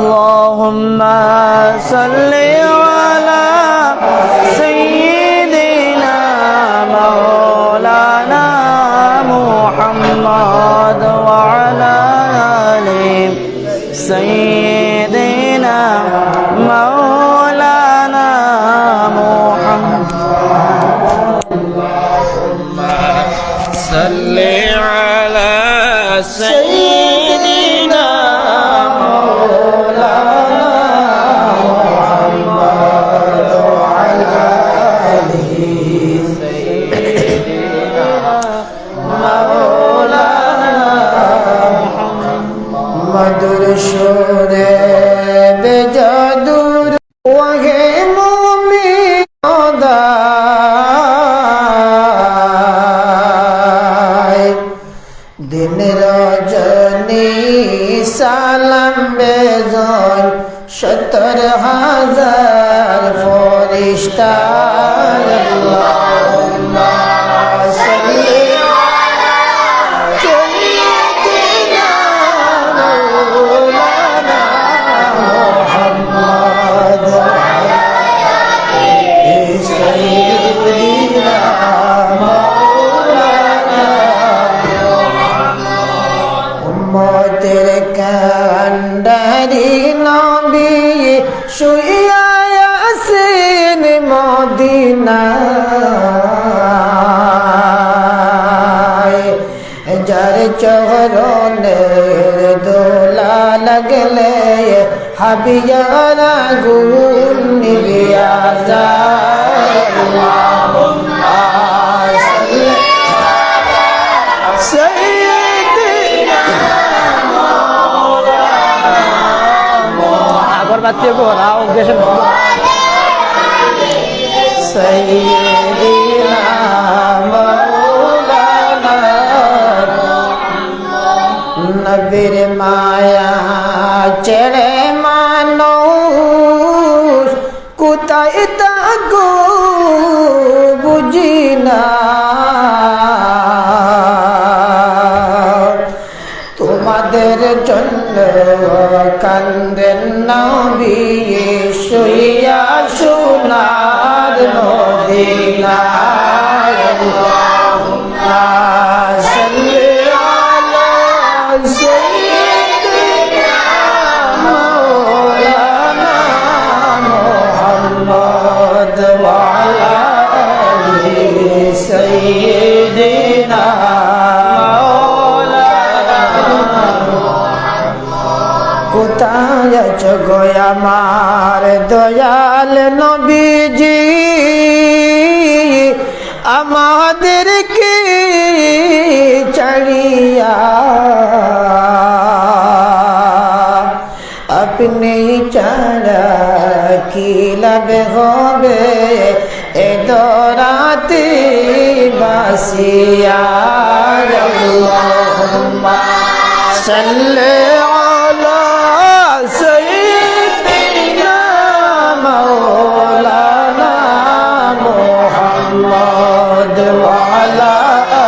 اللهم صل على سيدنا مولانا محمد وعلى آل سيدنا مولانا محمد اللهم صل على سيدنا مولانا محمد وعلى آل سيدنا مولانا محمد شوره بجادور وهي مومن दिन रजनी सालम बेजन 70,000 फरिश्ता अल्लाहुम्मा सल्ली अला सय्यिदिना मौलाना मुहम्मद व अला आलि सय्यिदिना मोतिर कंडरी नबी शुइया यासीन मदीना जार चौहरों दोला लगले हबियारा गुन बियाजा अल्लाहुम्मा सल्ली अला सय्यिदिना बच्चे को राव सय्यिदिना मौलाना नबीर माया चढ़े मानुष कुताई ताको बुझिना তোমাদের জন্য কান্দেন নবী শুইয়া সোনার মদিনায় আল্লাহুম্মা সাল্লি আলা সাইয়্যিদিনা মাওলানা মুহাম্মদ ওয়া আলা আলি সাইয়্যিদিনা কোথায় গো আমার দয়াল নবীজি আমাদেরকে ছাড়িয়া আপনি ছাড়া কি লাভ হবে এ দরাতে বাসিয়া আল্লাহুম্মা সাল্লি আলা سيدنا مولانا محمد وعلى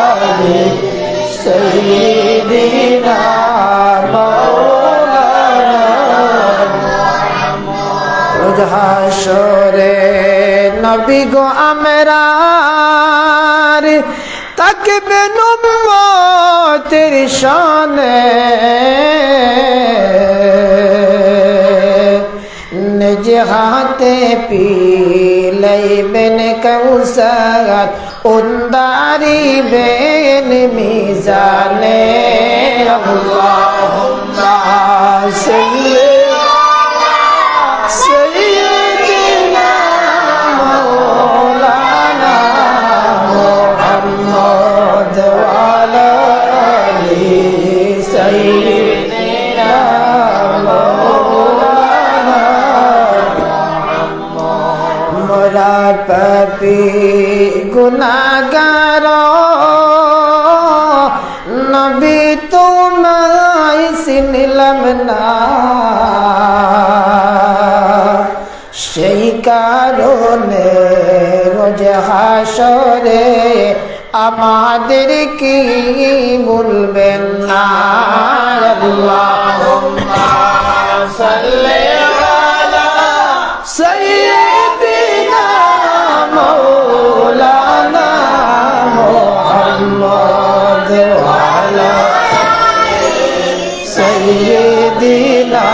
آل سيدنا مولانا রোজ হাসরে নবী গো আমরার তাকবেন উম্মতের শানে নিজ হাতে পিলাইবেন কৌসার উন্দারিবেন মিজানে আল্লাহুম্মা সাল্লি আলা সাইয়্যিদিনা মাওলানা মুহাম্মদ ওয়া আলা আলি সাইয়্যিদিনা মোরা পাপী গুনাহগার নবী তোমায় চিনলাম না সেই কারণে রোজ হাসরে আমাদের কি বলবেন না আল্লাহুম্মা সাল্লি আলা সাইয়্যিদিনা মাওলানা মুহাম্মদ ওয়া আলা সাইয়্যিদিনা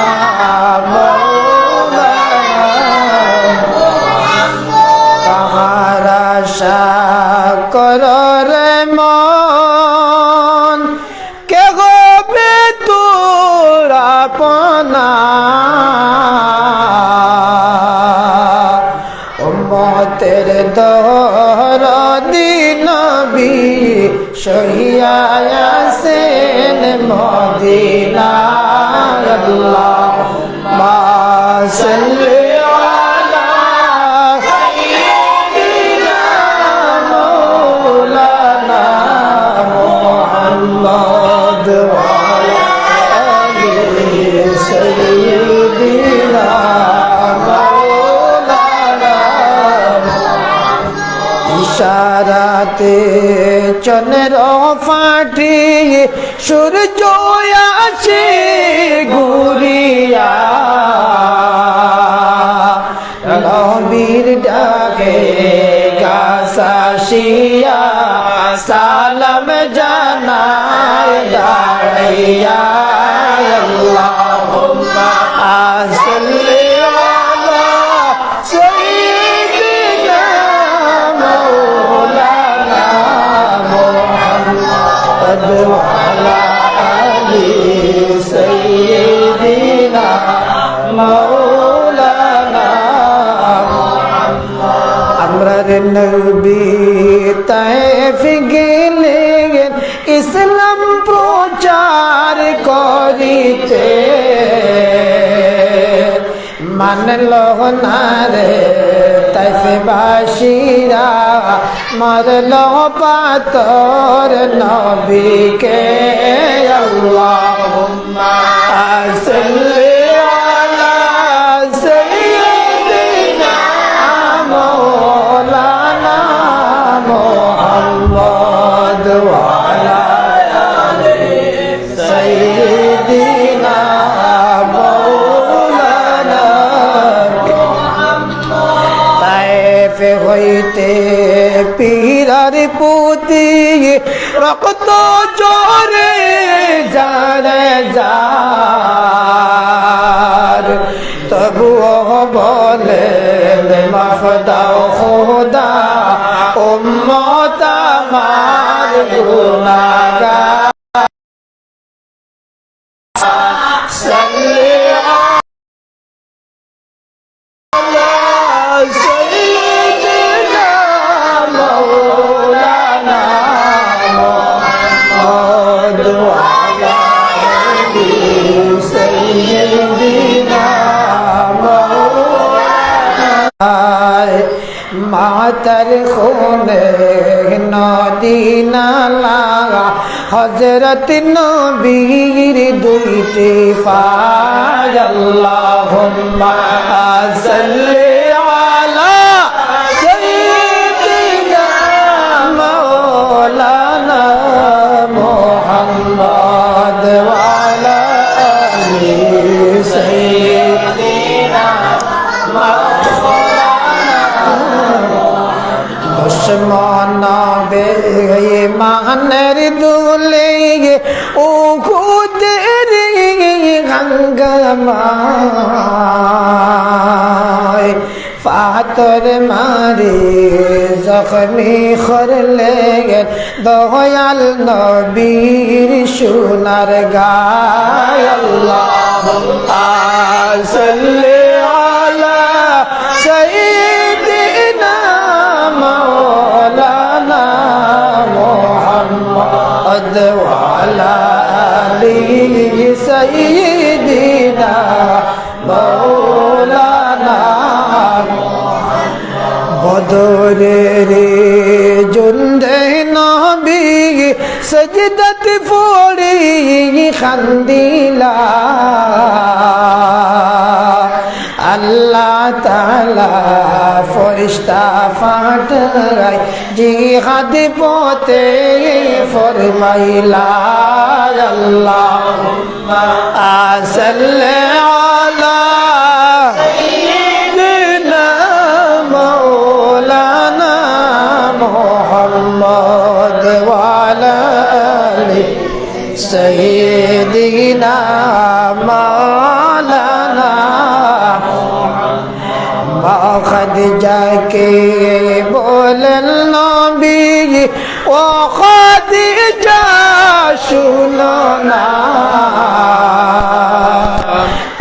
করর মন কে গবে তোর আপনা উম্মতের দরদি নবী শহিয়ায়াসেন মদিনায় আল্লাহুম্মা সাল্লি ইশারাতে চন্দ্র ফাটি সূর্য আসে ঘুরিয়া নবীর ডাকে গাছাশিয়া সালাম জানায় দাঁড়াইয়া আল্লাহুম্মা সাল্লি আলা সাইয়্যিদিনা মাওলানা মুহাম্মদ ওয়া আলা আলি সাইয়্যিদিনা মাওলানা আমরার নবী তায়েফ গেলেন ইসলাম প্রচার করিতে মানল না রে তাইফবাসীরা মারল পাথর নবীকে আল্লাহুম্মা সাল্লি আলা সাইয়্যিদিনা মাওলানা মুহাম্মদ ওয়া আলা আলি সাইয়্যিদিনা মাওলানা মুহাম্মদ তায়েফ হইতে পীরার পুতি রক্ত জোরে জারে যার তবুও বলেন মাফ দাও খোদা উম্মত আমার গুনাহগার সাল্লি আলা সাইয়্যিদিনা মাওলানা মুহাম্মদ ওয়া আলা আলি সাইয়্যিদিনা মাতার খুনে নদী নালা হযরত নবীর দুইটি ফাজ আল্লাহুম্মা সাল্লি আলা সাইয়্যিদিনা মাওলানা মুহাম্মদ ওয়া আলা আলি সাইয়্যিদিনা দুশ্মন বেঈমানের দুলে ও খুদের গঙ্গামায় ফাতর মারে জখমি করলেন দয়াল নবীর সোনার গায় আল্লাহুম্মা সাল্লি আলা সাইয়্যিদিনা মাওলানা মুহাম্মদ ওয়া আলা আলি সাইয়্যিদিনা মাওলানা বদরের জুন্দে নবী সজদত পড়ি খান্দিলা আল্লাহ তাআলা ফেরেশতা পাঠায় জিহাদ পথে ফরমাইলা আল্লাহুম্মা সাল্লি আলা সাইয়্যিদিনা মাওলানা মুহাম্মদ ওয়া আলা আলি সাইয়্যিদিনা মাওলানা খাদিজা কে বলেন নবী ও খাদিজা শুনো না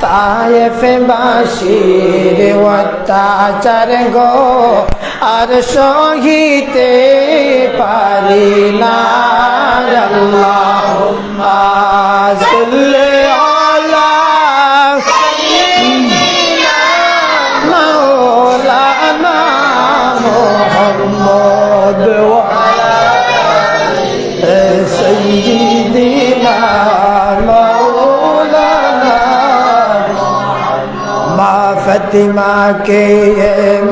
তায়েফ বাসীর অত্যাচার গো আর সহিতে পারি না আল্লাহুম্মা সাল্লি আলা محمد وعلى سيدنا مولانا ما فاطمہ کے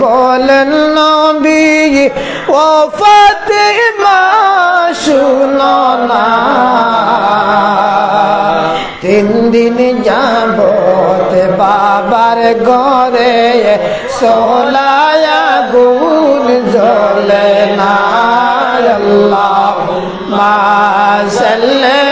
بولن نبی و فاطمہ শুনো না তিন দিন যাবত বাবার ঘরে সোলায়া গুণ জ্বলে না আল্লাহুম্মা সাল্লি